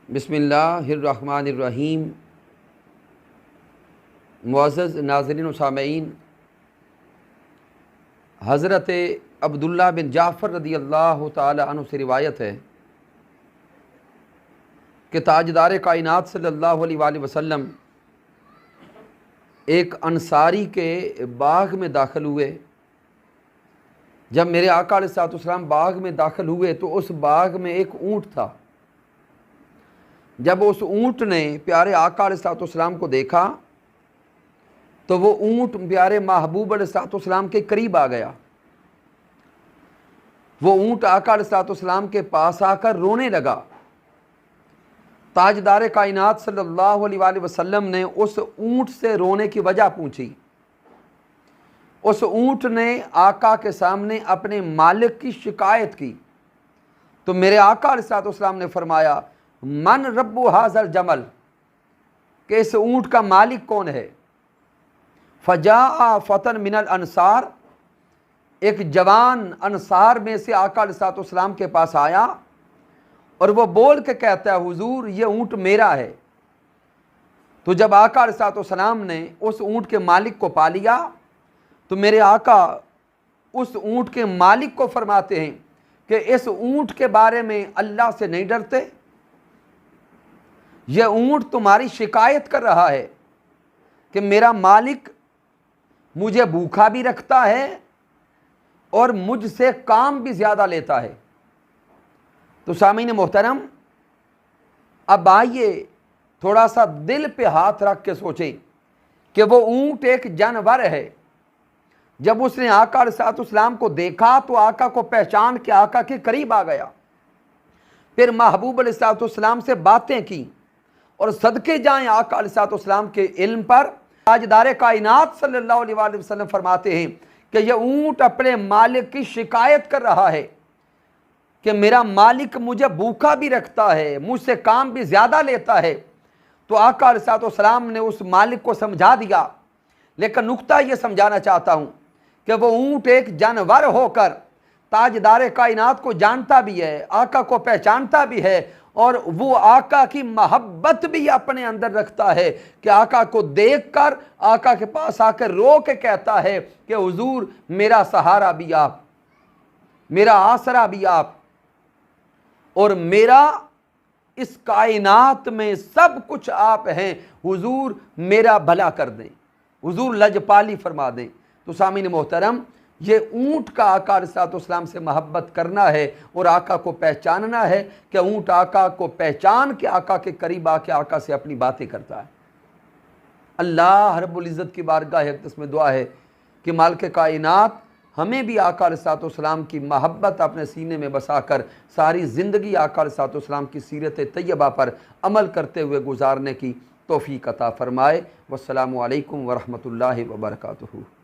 बिस्मिल्लाहिर्रहमानिर्रहीम। मुअज़्ज़ज़ नाज़रीन व सामईन, हज़रत अब्दुल्लाह बिन जाफ़र रज़ियल्लाहु ताला अन्हु से रिवायत है कि ताजदार कायनात सल्लल्लाहु अलैहि वसल्लम एक अंसारी के बाग में दाखिल हुए। जब मेरे आका अलैहिस्सलाम बाग में दाखिल हुए तो उस बाग में एक ऊँट था। जब उस ऊँट ने प्यारे आका अलैहिस्सलाम को देखा तो वो ऊँट प्यारे महबूब अलैहिस्सलाम के करीब आ गया। वो ऊँट आका अलैहिस्सलाम के पास आकर रोने लगा। ताजदार कायनात सल्लल्लाहु अलैहि वसल्लम ने उस ऊँट से रोने की वजह पूछी। उस ऊँट ने आका के सामने अपने मालिक की शिकायत की तो मेरे आका अलैहिस्सलाम ने फरमाया, मन रब्बु हाज़ल जमल, कि इस ऊँट का मालिक कौन है। फजा फतन मिनल अंसार, एक जवान अंसार में से आका अलैहिस्सलाम के पास आया और वो बोल के कहता है, हुजूर ये ऊँट मेरा है। तो जब आका अलैहिस्सलाम ने उस ऊँट के मालिक को पा लिया तो मेरे आका उस ऊँट के मालिक को फरमाते हैं कि इस ऊँट के बारे में अल्लाह से नहीं डरते। यह ऊँट तुम्हारी शिकायत कर रहा है कि मेरा मालिक मुझे भूखा भी रखता है और मुझसे काम भी ज़्यादा लेता है। तो सामीन मोहतरम, अब आइए थोड़ा सा दिल पे हाथ रख के सोचें कि वो ऊँट एक जानवर है। जब उसने आका अलैहिस्सलाम को देखा तो आका को पहचान के आका के करीब आ गया। फिर महबूब अलैहिस्सलाम से बातें की और सदके जाएं आका अलैहिस्सलाम के इल्म पर। ताजदार कायनात सल्लल्लाहु अलैहि वसल्लम फरमाते हैं कि यह ऊँट अपने मालिक की शिकायत कर रहा है कि मेरा मालिक मुझे भूखा भी रखता है, मुझसे काम भी ज़्यादा लेता है। तो आका अलैहिस्सलाम ने उस मालिक को समझा दिया। लेकिन नुक्ता ये समझाना चाहता हूँ कि वो ऊँट एक जानवर होकर ताजदार कायनात को जानता भी है, आका को पहचानता भी है और वो आका की मोहब्बत भी अपने अंदर रखता है कि आका को देखकर आका के पास आकर रो के कहता है कि हुजूर मेरा सहारा भी आप, मेरा आसरा भी आप, और मेरा इस कायनात में सब कुछ आप हैं। हुजूर मेरा भला कर दें, हुजूर लजपाली फरमा दें। तो सामीन मोहतरम, ये ऊँट का आका अलैहिस्सलाम से मोहब्बत करना है और आका को पहचानना है कि ऊँट आका को पहचान के आका के करीब आके आका से अपनी बातें करता है। अल्लाह रब्बुल इज़्ज़त की बारगाह इक़्तिसाम में दुआ है कि मालिक कायनात हमें भी आका अलैहिस्सलाम की मोहब्बत अपने सीने में बसाकर सारी ज़िंदगी आका अलैहिस्सलाम की सीरत तैयबा पर अमल करते हुए गुजारने की तौफ़ीक़ अता फ़रमाए। वस्सलामु अलैकुम व रहमतुल्लाहि व बरकातुहू।